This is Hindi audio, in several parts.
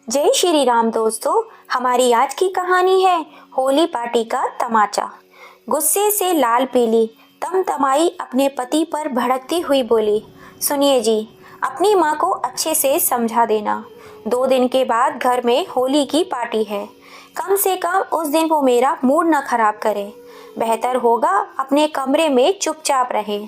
जय श्री राम दोस्तों। हमारी आज की कहानी है होली पार्टी का तमाचा। गुस्से से लाल पीली तमतमाई अपने पति पर भड़कती हुई बोली, सुनिए जी, अपनी माँ को अच्छे से समझा देना। 2 दिन के बाद घर में होली की पार्टी है। कम से कम उस दिन वो मेरा मूड न खराब करे। बेहतर होगा अपने कमरे में चुपचाप रहे।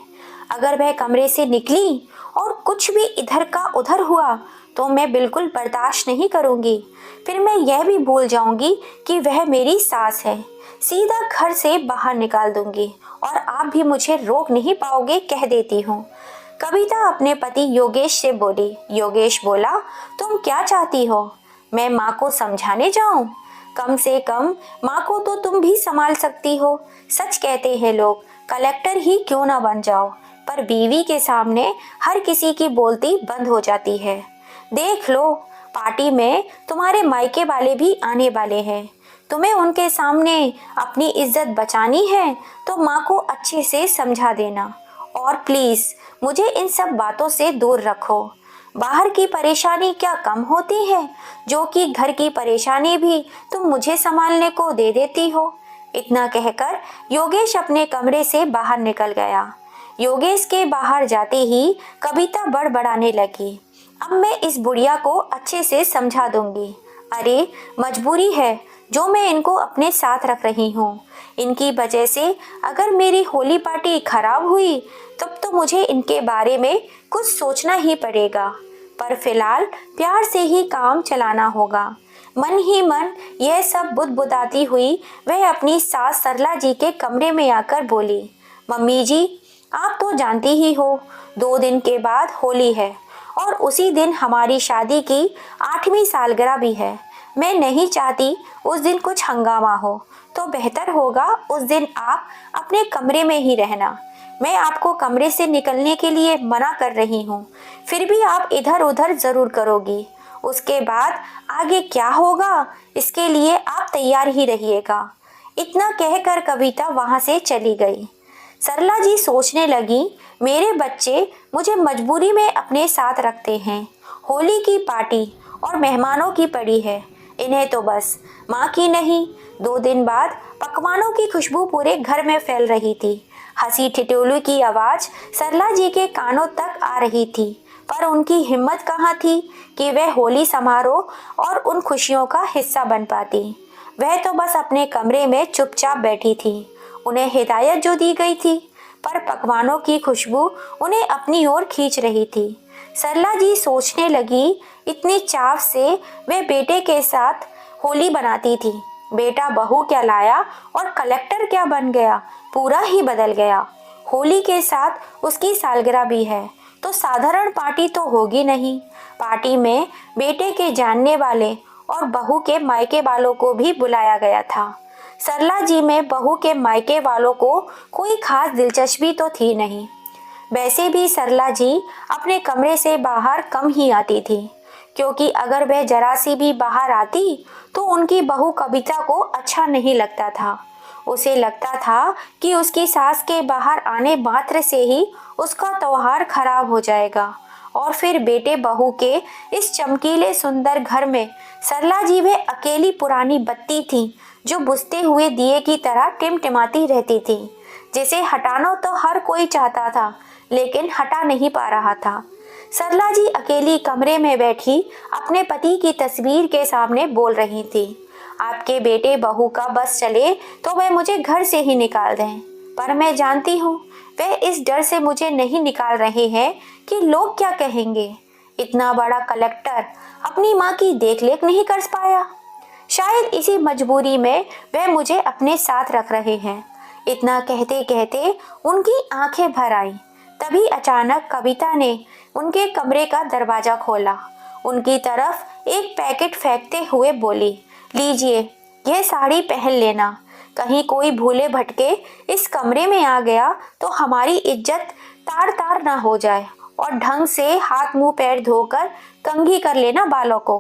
अगर वह कमरे से निकली और कुछ भी इधर का उधर हुआ तो मैं बिल्कुल बर्दाश्त नहीं करूंगी। फिर मैं यह भी भूल जाऊंगी कि वह मेरी सास है। सीधा घर से बाहर निकाल दूंगी और आप भी मुझे रोक नहीं पाओगे, कह देती हूँ। कविता अपने पति योगेश से बोली। योगेश बोला, तुम क्या चाहती हो? मैं माँ को समझाने जाऊं? कम से कम माँ को तो तुम भी संभाल सकती हो। सच कहते हैं लोग, कलेक्टर ही क्यों ना बन जाओ, पर बीवी के सामने हर किसी की बोलती बंद हो जाती है। देख लो, पार्टी में तुम्हारे मायके वाले भी आने वाले हैं। तुम्हें उनके सामने अपनी इज्जत बचानी है तो माँ को अच्छे से समझा देना। और प्लीज मुझे इन सब बातों से दूर रखो। बाहर की परेशानी क्या कम होती है, जो कि घर की परेशानी भी तुम मुझे संभालने को दे देती हो। इतना कहकर योगेश अपने कमरे से बाहर निकल गया। योगेश के बाहर जाते ही कविता बड़बड़ाने लगी, अब मैं इस बुढ़िया को अच्छे से समझा दूंगी। अरे मजबूरी है जो मैं इनको अपने साथ रख रही हूँ। इनकी वजह से अगर मेरी होली पार्टी खराब हुई तब तो मुझे इनके बारे में कुछ सोचना ही पड़ेगा। पर फिलहाल प्यार से ही काम चलाना होगा। मन ही मन यह सब बुदबुदाती हुई वह अपनी सास सरला जी के कमरे में आकर बोली, मम्मी जी, आप तो जानती ही हो 2 दिन के बाद होली है और उसी दिन हमारी शादी की 8वीं सालगिरह भी है। मैं नहीं चाहती उस दिन कुछ हंगामा हो, तो बेहतर होगा उस दिन आप अपने कमरे में ही रहना। मैं आपको कमरे से निकलने के लिए मना कर रही हूँ, फिर भी आप इधर उधर जरूर करोगी। उसके बाद आगे क्या होगा इसके लिए आप तैयार ही रहिएगा। इतना कहकर कविता वहां से चली गई। सरला जी सोचने लगी, मेरे बच्चे मुझे मजबूरी में अपने साथ रखते हैं। होली की पार्टी और मेहमानों की पड़ी है, इन्हें तो बस माँ की नहीं। 2 दिन बाद पकवानों की खुशबू पूरे घर में फैल रही थी। हंसी ठिठोली की आवाज सरला जी के कानों तक आ रही थी, पर उनकी हिम्मत कहाँ थी कि वह होली समारोह और उन खुशियों का हिस्सा बन पाती। वह तो बस अपने कमरे में चुपचाप बैठी थी। उन्हें हिदायत जो दी गई थी, पर पकवानों की खुशबू उन्हें अपनी ओर खींच रही थी। सरला जी सोचने लगी, इतनी चाव से वे बेटे के साथ होली बनाती थी। बेटा बहू क्या लाया और कलेक्टर क्या बन गया, पूरा ही बदल गया। होली के साथ उसकी सालगिरह भी है, तो साधारण पार्टी तो होगी नहीं। पार्टी में बेटे के जानने वाले और बहू के मायके वालों को भी बुलाया गया था। सरला जी में बहू के मायके वालों को कोई खास दिलचस्पी तो थी नहीं। वैसे भी सरला जी अपने कमरे से बाहर कम ही आती थी, क्योंकि अगर वह जरा सी भी बाहर आती तो उनकी बहू कविता को अच्छा नहीं लगता था। उसे लगता था कि उसकी सास के बाहर आने मात्र से ही उसका त्योहार खराब हो जाएगा और फिर बेटे बहू के इस चमकीले सुंदर घर में सरला जी वे अकेली पुरानी बत्ती थी जो बुझते हुए दिए की तरह टिमटिमाती रहती थी, जिसे हटाना तो हर कोई चाहता था लेकिन हटा नहीं पा रहा था। सरला जी अकेली कमरे में बैठी अपने पति की तस्वीर के सामने बोल रही थी, आपके बेटे बहू का बस चले तो वह मुझे घर से ही निकाल दें, पर मैं जानती हूँ वे इस डर से मुझे नहीं निकाल रहे हैं कि लोग क्या कहेंगे। इतना बड़ा कलेक्टर अपनी माँ की देखरेख नहीं कर पाया, शायद इसी मजबूरी में वह मुझे अपने साथ रख रहे हैं। इतना कहते कहते उनकी आंखें भर आईं। तभी अचानक कविता ने उनके कमरे का दरवाजा खोला। उनकी तरफ एक पैकेट फेंकते हुए बोली, लीजिए, यह साड़ी पहन लेना। कहीं कोई भूले भटके इस कमरे में आ गया तो हमारी इज्जत तार तार ना हो जाए। और ढंग से हाथ मुंह पैर धोकर कंघी कर लेना बालों को।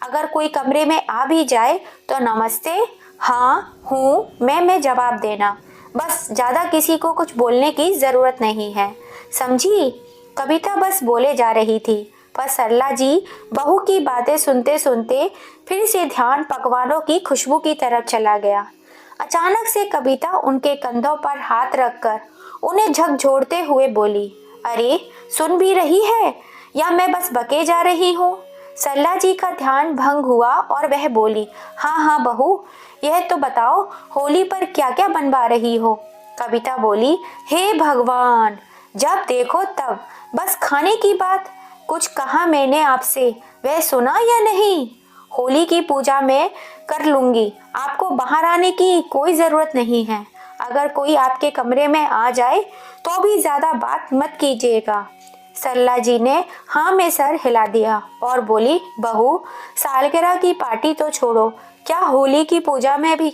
अगर कोई कमरे में आ भी जाए तो नमस्ते, हाँ, हूँ, मैं जवाब देना। बस ज्यादा किसी को कुछ बोलने की जरूरत नहीं है, समझी? कविता बस बोले जा रही थी, पर सरला जी बहू की बातें सुनते सुनते फिर से ध्यान पकवानों की खुशबू की तरफ चला गया। अचानक से कविता उनके कंधों पर हाथ रखकर उन्हें झकझोरते हुए बोली, अरे सुन भी रही है या मैं बस बके जा रही हूँ? सरला जी का ध्यान भंग हुआ और वह बोली, हाँ हाँ बहू, यह तो बताओ होली पर क्या क्या बनवा रही हो? कविता बोली, हे भगवान, जब देखो तब बस खाने की बात। कुछ कहा मैंने आपसे, वह सुना या नहीं? होली की पूजा मैं कर लूंगी, आपको बाहर आने की कोई जरूरत नहीं है। अगर कोई आपके कमरे में आ जाए तो भी ज्यादा बात मत कीजिएगा। सरला जी ने हाँ में सर हिला दिया और बोली, बहू, सालगिरह की पार्टी तो छोड़ो, क्या होली की पूजा में भी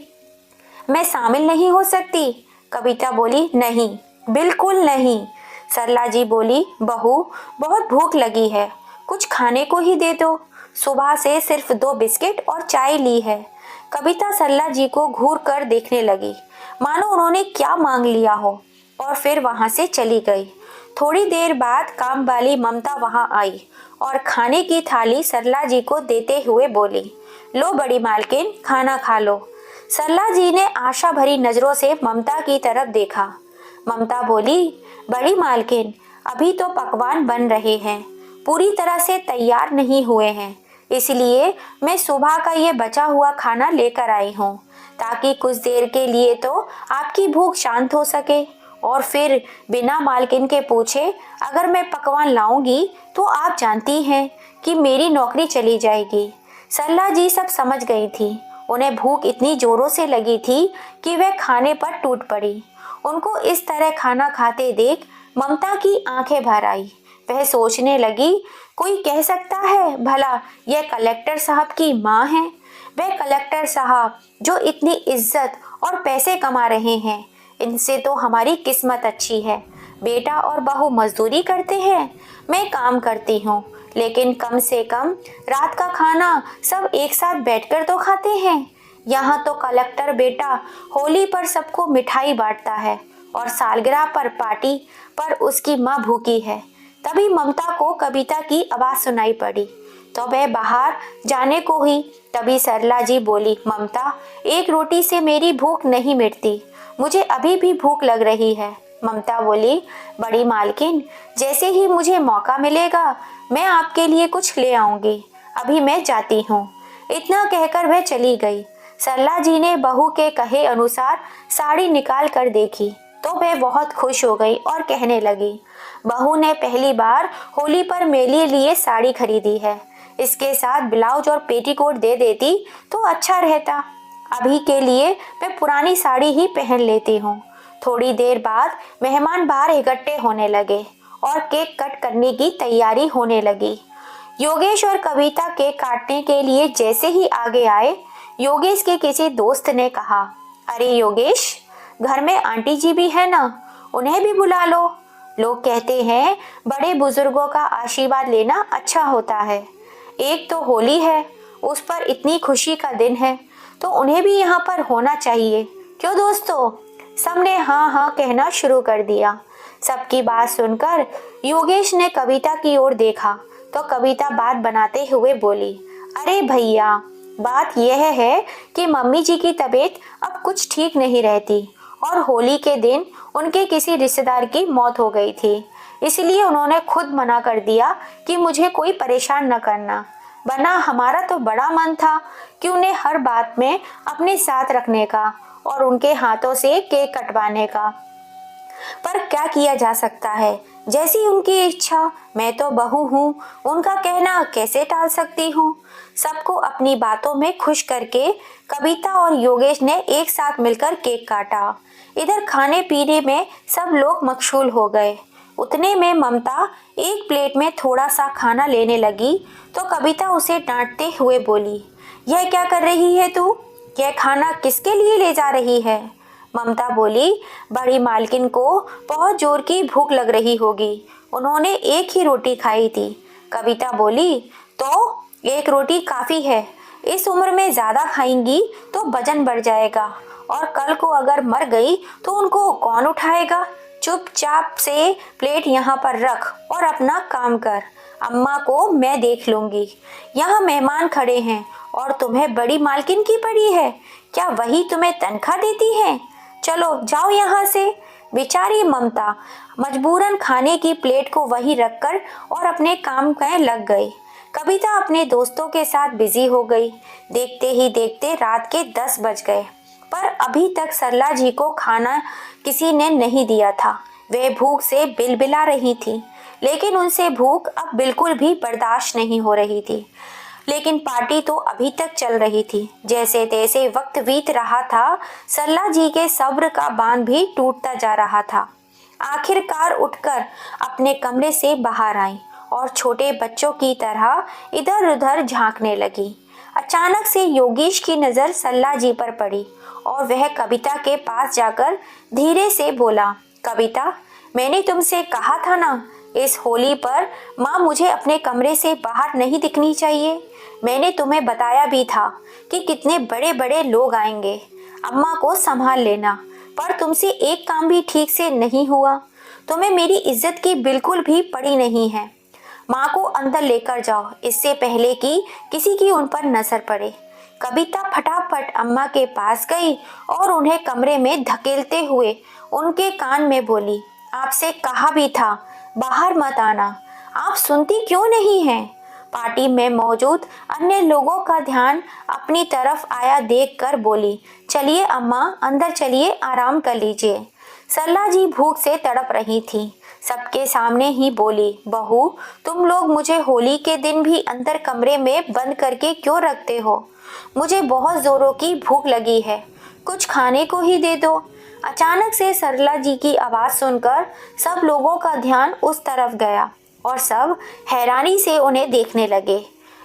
मैं शामिल नहीं हो सकती? कविता बोली, नहीं, बिल्कुल नहीं। सरला जी बोली, बहू, बहुत भूख लगी है, कुछ खाने को ही दे दो, सुबह से सिर्फ 2 बिस्किट और चाय ली है। कविता सरला जी को घूर कर देखने लगी, मानो उन्होंने क्या मांग लिया हो, और फिर वहां से चली गई। थोड़ी देर बाद काम वाली ममता वहां आई और खाने की थाली सरला जी को देते हुए बोली, लो बड़ी मालकिन, खाना खा लो। सरला जी ने आशा भरी नजरों से ममता की तरफ देखा। ममता बोली, बड़ी मालकिन, अभी तो पकवान बन रहे हैं, पूरी तरह से तैयार नहीं हुए हैं, इसलिए मैं सुबह का ये बचा हुआ खाना लेकर आई हूँ, ताकि कुछ देर के लिए तो आपकी भूख शांत हो सके, और फिर बिना मालकिन के पूछे अगर मैं पकवान लाऊंगी तो आप जानती हैं कि मेरी नौकरी चली जाएगी। सरला जी सब समझ गई थी। उन्हें भूख इतनी जोरों से लगी थी कि वह खाने पर टूट पड़ी। उनको इस तरह खाना खाते देख ममता की आंखें भर आई। वह सोचने लगी, कोई कह सकता है भला यह कलेक्टर साहब की माँ है? वह कलेक्टर साहब जो इतनी इज्जत और पैसे कमा रहे हैं, इनसे तो हमारी किस्मत अच्छी है। बेटा और बहू मजदूरी करते हैं, मैं काम करती हूँ, लेकिन कम से कम रात का खाना सब एक साथ बैठकर तो खाते हैं। यहाँ तो कलेक्टर बेटा होली पर सबको मिठाई बांटता है और सालगिरह पर पार्टी पर उसकी माँ भूखी है। तभी ममता को कविता की आवाज सुनाई पड़ी तो वह बाहर जाने को हुई। तभी सरला जी बोली, ममता, एक रोटी से मेरी भूख नहीं मिटती, मुझे अभी भी भूख लग रही है। ममता बोली, बड़ी मालकिन, जैसे ही मुझे मौका मिलेगा मैं आपके लिए कुछ ले आऊंगी, अभी मैं जाती हूँ। इतना कहकर वह चली गई। सरला जी ने बहू के कहे अनुसार साड़ी निकाल कर देखी तो वह बहुत खुश हो गई और कहने लगी, बहू ने पहली बार होली पर मेरे लिए साड़ी खरीदी है, इसके साथ ब्लाउज और पेटीकोट दे देती तो अच्छा रहता। अभी के लिए मैं पुरानी साड़ी ही पहन लेती हूँ। थोड़ी देर बाद मेहमान बाहर इकट्ठे होने लगे और केक कट करने की तैयारी होने लगी। योगेश और कविता केक काटने के लिए जैसे ही आगे आए, योगेश के किसी दोस्त ने कहा, अरे योगेश, घर में आंटी जी भी है ना, उन्हें भी बुला लो। लोग कहते हैं बड़े बुजुर्गों का आशीर्वाद लेना अच्छा होता है। एक तो होली है, उस पर इतनी खुशी का दिन है, तो उन्हें भी यहाँ पर होना चाहिए, क्यों दोस्तों? सबने हाँ हाँ कहना शुरू कर दिया। सबकी बात सुनकर योगेश ने कविता की ओर देखा तो कविता बात बनाते हुए बोली, अरे भैया, बात यह है कि मम्मी जी की तबीयत अब कुछ ठीक नहीं रहती और होली के दिन उनके किसी रिश्तेदार की मौत हो गई थी, इसलिए उन्होंने खुद मना कर दिया कि मुझे कोई परेशान न करना, वरना हमारा तो बड़ा मन था कि उन्हें हर बात में अपने साथ रखने का और उनके हाथों से केक कटवाने का। पर क्या किया जा सकता है, जैसी उनकी इच्छा। मैं तो बहू हूँ, उनका कहना कैसे टाल सकती हूँ। सबको अपनी बातों में खुश करके कविता और योगेश ने एक साथ मिलकर केक काटा। इधर खाने पीने में सब लोग मशगूल हो गए। उतने में ममता एक प्लेट में थोड़ा सा खाना लेने लगी तो कविता उसे डांटते हुए बोली, यह क्या कर रही है तू? यह खाना किसके लिए ले जा रही है? ममता बोली, बड़ी मालकिन को बहुत जोर की भूख लग रही होगी, उन्होंने एक ही रोटी खाई थी। कविता बोली, तो एक रोटी काफी है, इस उम्र में ज्यादा खाएंगी तो वजन बढ़ जाएगा और कल को अगर मर गई तो उनको कौन उठाएगा। चुपचाप से प्लेट यहाँ पर रख और अपना काम कर। अम्मा को मैं देख लूंगी। यहाँ मेहमान खड़े हैं और तुम्हें बड़ी मालकिन की पड़ी है, क्या वही तुम्हें तनख्वाह देती हैं? चलो जाओ यहाँ से। बेचारी ममता मजबूरन खाने की प्लेट को वहीं रखकर और अपने काम में लग गई। कविता अपने दोस्तों के साथ बिजी हो गई। देखते ही देखते रात के 10 बज गए, पर अभी तक सरला जी को खाना किसी ने नहीं दिया था। वे भूख से बिलबिला रही थी, लेकिन उनसे भूख अब बिल्कुल भी बर्दाश्त नहीं हो रही थी। लेकिन पार्टी तो अभी तक चल रही थी। जैसे तैसे वक्त बीत रहा था, सरला जी के सब्र का बांध भी टूटता जा रहा था। आखिरकार उठकर अपने कमरे से बाहर आई और छोटे बच्चों की तरह इधर उधर झांकने लगी। अचानक से योगेश की नज़र सरला जी पर पड़ी और वह कविता के पास जाकर धीरे से बोला, कविता, मैंने तुमसे कहा था ना, इस होली पर माँ मुझे अपने कमरे से बाहर नहीं दिखनी चाहिए। मैंने तुम्हें बताया भी था कि कितने बड़े बड़े लोग आएंगे, अम्मा को संभाल लेना, पर तुमसे एक काम भी ठीक से नहीं हुआ। तुम्हें मेरी इज्जत की बिल्कुल भी पड़ी नहीं है। माँ को अंदर लेकर जाओ, इससे पहले कि किसी की उन पर नजर पड़े। कविता फटाफट अम्मा के पास गई और उन्हें कमरे में धकेलते हुए उनके कान में बोली, आपसे कहा भी था बाहर मत आना, आप सुनती क्यों नहीं हैं? पार्टी में मौजूद अन्य लोगों का ध्यान अपनी तरफ आया देखकर बोली, चलिए अम्मा, अंदर चलिए, आराम कर लीजिए। सरला जी भूख से तड़प रही थी। सबके सामने ही बोली, बहू, तुम लोग मुझे होली के दिन भी अंदर कमरे में बंद करके क्यों रखते हो? मुझे बहुत जोरों की भूख लगी है, कुछ खाने को ही दे दो। अचानक से सरला जी की आवाज़ सुनकर सब लोगों का ध्यान उस तरफ गया और सब हैरानी से उन्हें देखने लगे।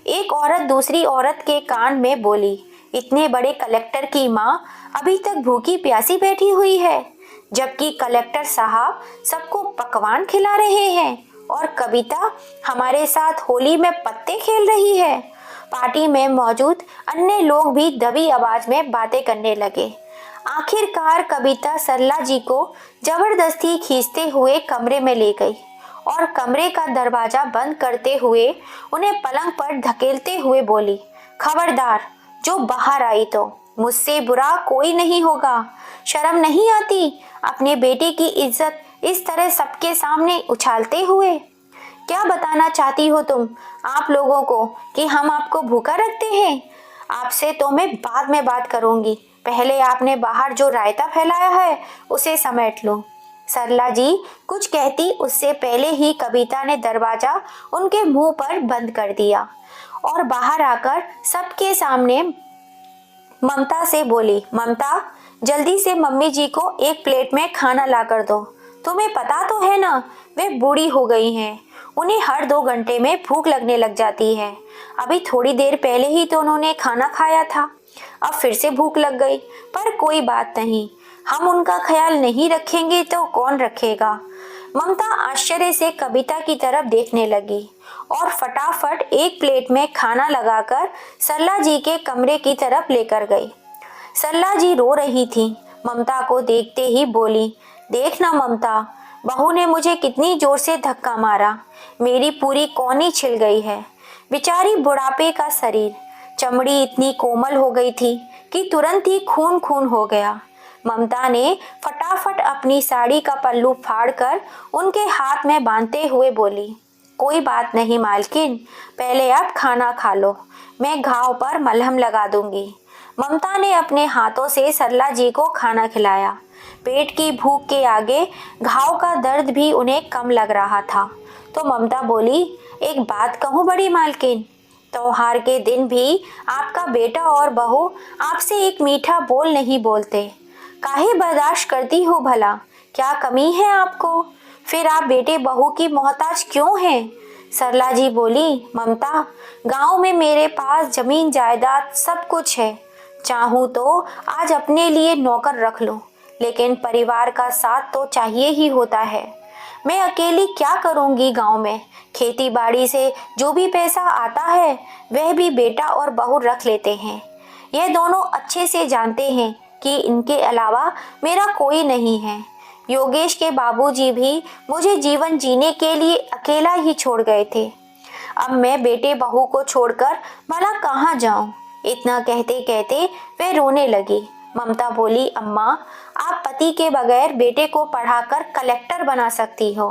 एक औरत दूसरी औरत के कान में बोली, इतने बड़े कलेक्टर की माँ अभी तक भूखी प्यासी बैठी हुई है, जबकि कलेक्टर साहब सबको पकवान खिला रहे हैं और कविता हमारे साथ होली में पत्ते खेल रही है। पार्टी में मौजूद अन्य लोग भी दबी आवाज में बातें करने लगे। आखिरकार कविता सरला जी को जबरदस्ती खींचते हुए कमरे में ले गई और कमरे का दरवाजा बंद करते हुए उन्हें पलंग पर धकेलते हुए बोली, खबरदार, जो बाहर आई तो मुझसे बुरा कोई नहीं होगा। शर्म नहीं आती अपने बेटे की इज्जत इस तरह सबके सामने उछालते हुए? क्या बताना चाहती हो तुम आप लोगों को कि हम आपको भूखा रखते हैं? आपसे तो मैं बाद में बात करूंगी, पहले आपने बाहर जो रायता फैलाया है उसे समेट लो। सरला जी कुछ कहती उससे पहले ही कविता ने दरवाजा उनके मुंह पर बंद कर दिया और बाहर आकर सबके सामने ममता से बोली, ममता, जल्दी से मम्मी जी को एक प्लेट में खाना ला कर दो। तुम्हें पता तो है ना, वे बूढ़ी हो गई हैं, उन्हें हर 2 घंटे में भूख लगने लग जाती है। अभी थोड़ी देर पहले ही तो उन्होंने खाना खाया था, अब फिर से भूख लग गई। पर कोई बात नहीं, हम उनका ख्याल नहीं रखेंगे तो कौन रखेगा? ममता आश्चर्य से कविता की तरफ देखने लगी और फटाफट एक प्लेट में खाना लगाकर सरला जी के कमरे की तरफ लेकर गई। सरला जी रो रही थी। ममता को देखते ही बोली, देखना ममता, बहू ने मुझे कितनी जोर से धक्का मारा, मेरी पूरी कौनी छिल गई है। बेचारी बुढ़ापे का शरीर, चमड़ी इतनी कोमल हो गई थी कि तुरंत ही खून खून हो गया। ममता ने फटाफट अपनी साड़ी का पल्लू फाड़कर उनके हाथ में बांधते हुए बोली, कोई बात नहीं मालकिन, पहले आप खाना खा लो, मैं घाव पर मलहम लगा दूंगी। ममता ने अपने हाथों से सरला जी को खाना खिलाया। पेट की भूख के आगे घाव का दर्द भी उन्हें कम लग रहा था। तो ममता बोली, एक बात कहूँ बड़ी मालकिन, त्योहार के दिन भी आपका बेटा और बहू आपसे एक मीठा बोल नहीं बोलते, काहे बर्दाश्त करती हो भला? क्या कमी है आपको? फिर आप बेटे बहू की मोहताज क्यों हैं? सरला जी बोली, ममता, गांव में मेरे पास जमीन जायदाद सब कुछ है, चाहूँ तो आज अपने लिए नौकर रख लूं, लेकिन परिवार का साथ तो चाहिए ही होता है। मैं अकेली क्या करूंगी गांव में? खेती बाड़ी से जो भी पैसा आता है वह भी बेटा और बहू रख लेते हैं। यह दोनों अच्छे से जानते हैं कि इनके अलावा मेरा कोई नहीं है। योगेश के बाबूजी भी मुझे जीवन जीने के लिए अकेला ही छोड़ गए थे। अब मैं बेटे बहू को छोड़कर भला कहाँ जाऊं। इतना कहते कहते वे रोने लगी। ममता बोली, अम्मा, आप पति के बगैर बेटे को पढ़ाकर कलेक्टर बना सकती हो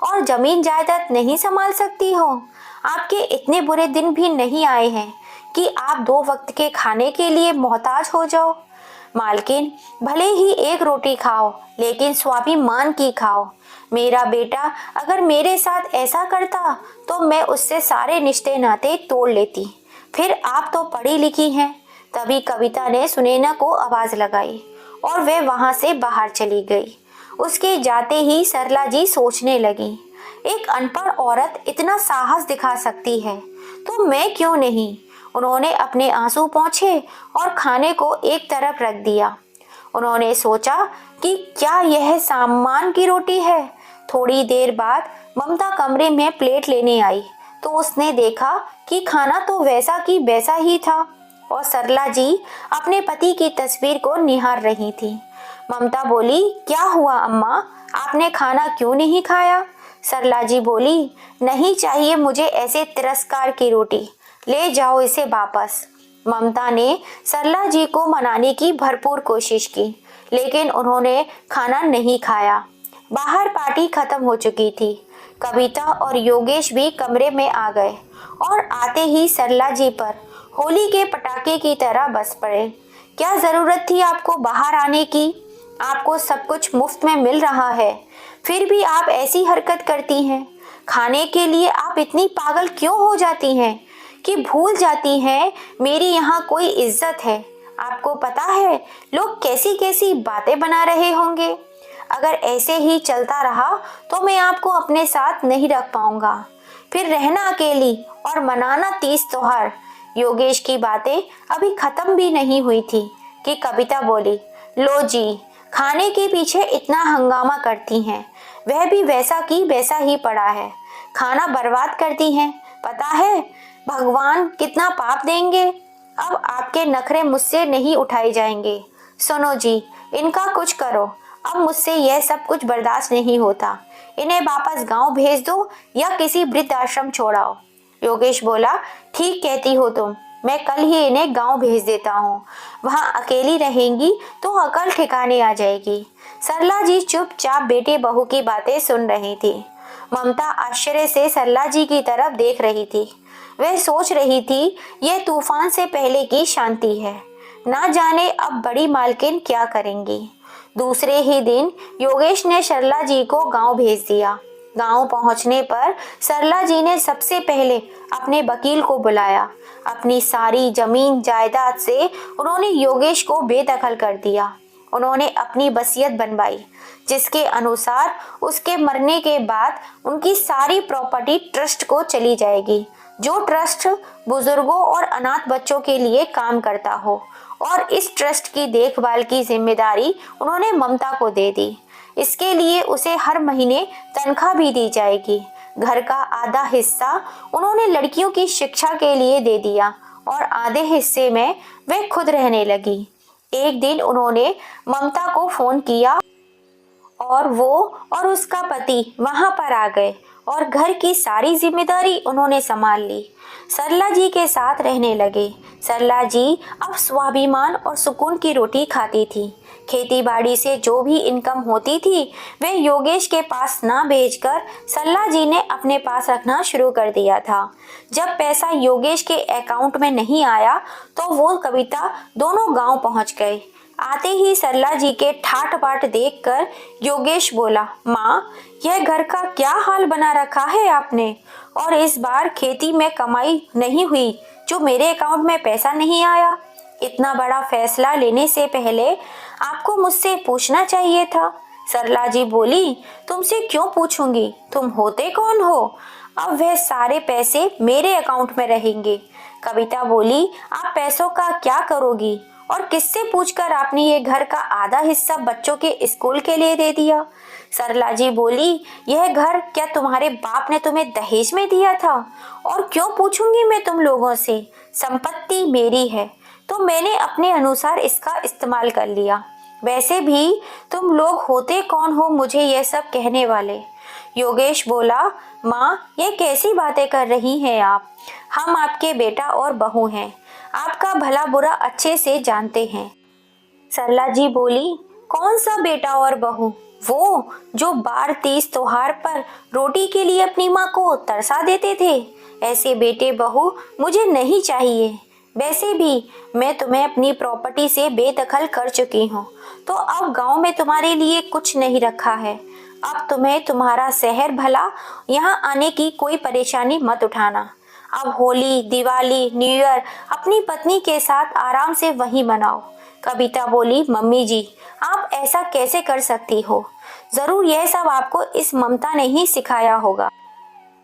और जमीन जायदाद नहीं संभाल सकती हो। आपके इतने बुरे दिन भी नहीं आए हैं कि आप 2 वक्त के खाने के लिए मोहताज हो जाओ। मालकिन, भले ही एक रोटी खाओ लेकिन स्वाभिमान की खाओ। मेरा बेटा अगर मेरे साथ ऐसा करता तो मैं उससे सारे रिश्ते नाते तोड़ लेती। फिर आप तो पढ़ी लिखी हैं। तभी कविता ने सुनैना को आवाज लगाई और वे वहां से बाहर चली गई। उसके जाते ही सरला जी सोचने लगी, एक अनपढ़ औरत इतना साहस दिखा सकती है तो मैं क्यों नहीं। उन्होंने अपने आंसू पोंछे और खाने को एक तरफ रख दिया। उन्होंने सोचा कि क्या यह सामान की रोटी है। थोड़ी देर बाद ममता कमरे में प्लेट लेने आई तो उसने देखा कि खाना तो वैसा की वैसा ही था और सरला जी अपने पति की तस्वीर को निहार रही थी। ममता बोली, क्या हुआ अम्मा, आपने खाना क्यों नहीं खाया? सरला जी बोली, नहीं चाहिए मुझे ऐसे तिरस्कार की रोटी, ले जाओ इसे वापस। ममता ने सरला जी को मनाने की भरपूर कोशिश की लेकिन उन्होंने खाना नहीं खाया। बाहर पार्टी खत्म हो चुकी थी। कविता और योगेश भी कमरे में आ गए और आते ही सरला जी पर होली के पटाखे की तरह बस पड़े। क्या जरूरत थी आपको बाहर आने की? आपको सब कुछ मुफ्त में मिल रहा है, फिर भी आप ऐसी हरकत करती हैं। खाने के लिए आप इतनी पागल क्यों हो जाती हैं कि भूल जाती हैं मेरी यहाँ कोई इज्जत है। आपको पता है लोग कैसी कैसी बातें बना रहे होंगे। अगर ऐसे ही चलता रहा तो मैं आपको अपने साथ नहीं रख पाऊंगा। फिर रहना अकेली और मनाना तीज त्योहार। योगेश की बातें अभी खत्म भी नहीं हुई थी कि कविता बोली, लो जी, खाने के पीछे इतना हंगामा करती हैं, वह भी वैसा की वैसा ही पड़ा है। खाना बर्बाद करती हैं, पता है भगवान कितना पाप देंगे। अब आपके नखरे मुझसे नहीं उठाए जाएंगे। सुनो जी, इनका कुछ करो, अब मुझसे यह सब कुछ बर्दाश्त नहीं होता। इन्हें वापस गांव भेज दो या किसी वृद्ध आश्रम छोड़ाओ। योगेश बोला, ठीक कहती हो तुम, मैं कल ही इन्हें गांव भेज देता हूँ। वहाँ अकेली रहेंगी तो अकल ठिकाने आ जाएगी। सरला जी चुपचाप बेटे बहू की बातें सुन रही थी। ममता आश्चर्य से सरला जी की तरफ देख रही थी। वह सोच रही थी यह तूफान से पहले की शांति है, ना जाने अब बड़ी मालकिन क्या करेंगी। दूसरे ही दिन योगेश ने सरला जी को गांव भेज दिया। गांव पहुंचने पर सरला जी ने सबसे पहले अपने वकील को बुलाया। अपनी सारी जमीन जायदाद से उन्होंने योगेश को बेदखल कर दिया। उन्होंने अपनी वसीयत बनवाई जिसके अनुसार उसके मरने के बाद उनकी सारी प्रॉपर्टी ट्रस्ट को चली जाएगी, जो ट्रस्ट बुजुर्गों और अनाथ बच्चों के लिए काम करता हो। और इस ट्रस्ट की देखभाल की जिम्मेदारी उन्होंने ममता को दे दी। इसके लिए उसे हर महीने तनख्वाह भी दी जाएगी। घर का आधा हिस्सा उन्होंने लड़कियों की शिक्षा के लिए दे दिया और आधे हिस्से में वे खुद रहने लगी। एक दिन उन्होंने ममता को फोन किया और वो और उसका पति वहां पर आ गए और घर की सारी जिम्मेदारी उन्होंने संभाल ली। सरला जी के साथ रहने लगे। सरला जी अब स्वाभिमान और सुकून की रोटी खाती थी। खेती बाड़ी से जो भी इनकम होती थी वे योगेश के पास ना भेजकर सरला जी ने अपने पास रखना शुरू कर दिया था। जब पैसा योगेश के अकाउंट में नहीं आया तो वो कविता दोनों गांव पहुंच गए। आते ही सरला जी के ठाट बाट देखकर योगेश बोला, माँ, यह घर का क्या हाल बना रखा है आपने। और इस बार खेती में कमाई नहीं हुई जो मेरे अकाउंट में पैसा नहीं आया। इतना बड़ा फैसला लेने से पहले आपको मुझसे पूछना चाहिए था। सरला जी बोली, तुमसे क्यों पूछूंगी, तुम होते कौन हो। अब वह सारे पैसे मेरे अकाउंट में रहेंगे। कविता बोली, आप पैसों का क्या करोगी और किससे पूछकर आपने ये घर का आधा हिस्सा बच्चों के स्कूल के लिए दे दिया। सरला जी बोली, यह घर क्या तुम्हारे बाप ने तुम्हें दहेज में दिया था। और क्यों पूछूंगी मैं तुम लोगों से, संपत्ति मेरी है तो मैंने अपने अनुसार इसका इस्तेमाल कर लिया। वैसे भी तुम लोग होते कौन हो मुझे यह सब कहने वाले। योगेश बोला, माँ ये कैसी बातें कर रही हैं आप? हम आपके बेटा और बहू हैं, आपका भला बुरा अच्छे से जानते हैं। सरला जी बोली, कौन सा बेटा और बहू? वो जो बार तीज त्योहार पर रोटी के लिए अपनी माँ को तरसा देते थे। ऐसे बेटे बहू मुझे नहीं चाहिए। वैसे भी मैं तुम्हें अपनी प्रॉपर्टी से बेदखल कर चुकी हूँ, तो अब गांव में तुम्हारे लिए कुछ नहीं रखा है। अब तुम्हें तुम्हारा शहर भला यहाँ आने की कोई परेशानी मत उठाना। अब होली, दिवाली, न्यू ईयर अपनी पत्नी के साथ आराम से वहीं मनाओ। कविता बोली, मम्मी जी आप ऐसा कैसे कर सकती हो? जरूर यह सब आपको इस ममता ने ही सिखाया होगा।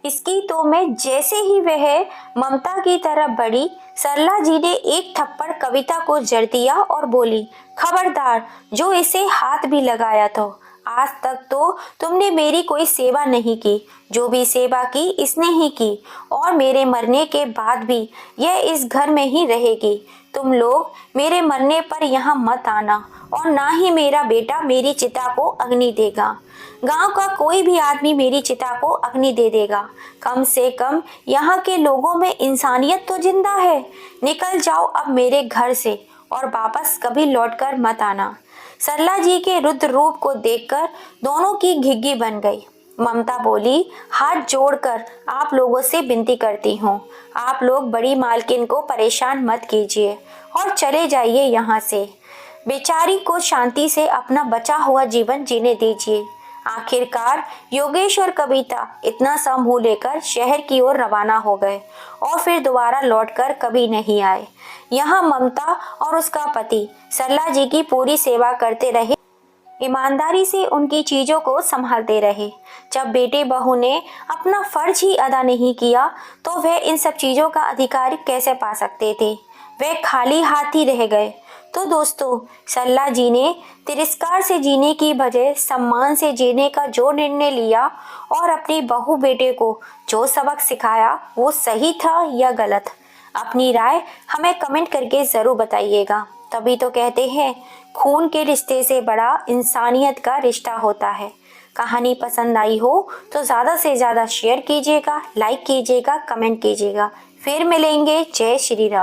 इसकी तो मैं जैसे ही वह ममता की तरफ बढ़ी, सरला जी ने एक थप्पड़ कविता को जड़ दिया और बोली, खबरदार, जो इसे हाथ भी लगाया तो आज तक तो तुमने मेरी कोई सेवा नहीं की। जो भी सेवा की इसने ही की, और मेरे मरने के बाद भी यह इस घर में ही रहेगी। तुम लोग मेरे मरने पर यहाँ मत आना, और ना ही मेरा बेटा मेरी चिता को अग्नि देगा। गांव का कोई भी आदमी मेरी चिता को अग्नि दे देगा। कम से कम यहाँ के लोगों में इंसानियत तो जिंदा है। निकल जाओ अब मेरे घर से, और वापस कभी लौटकर मत आना। सरला जी के रुद्र रूप को देखकर दोनों की घिघी बन गई। ममता बोली, हाथ जोड़कर आप लोगों से विनती करती हूँ, आप लोग बड़ी मालकिन को परेशान मत कीजिए और चले जाइए यहाँ से। बेचारी को शांति से अपना बचा हुआ जीवन जीने दीजिए। आखिरकार योगेश और कविता इतना समूह लेकर शहर की ओर रवाना हो गए और फिर दोबारा लौटकर कभी नहीं आए। यहाँ ममता और उसका पति सरला जी की पूरी सेवा करते रहे, ईमानदारी से उनकी चीजों को संभालते रहे। जब बेटे बहू ने अपना फर्ज ही अदा नहीं किया तो वह इन सब चीजों का अधिकार कैसे पा सकते थे? वे खाली हाथ ही रह गए। तो दोस्तों, सरला जी ने तिरस्कार से जीने की बजाय सम्मान से जीने का जो निर्णय लिया और अपनी बहू बेटे को जो सबक सिखाया, वो सही था या गलत? अपनी राय हमें कमेंट करके ज़रूर बताइएगा। तभी तो कहते हैं, खून के रिश्ते से बड़ा इंसानियत का रिश्ता होता है। कहानी पसंद आई हो तो ज़्यादा से ज़्यादा शेयर कीजिएगा, लाइक कीजिएगा, कमेंट कीजिएगा। फिर मिलेंगे। जय श्री राम।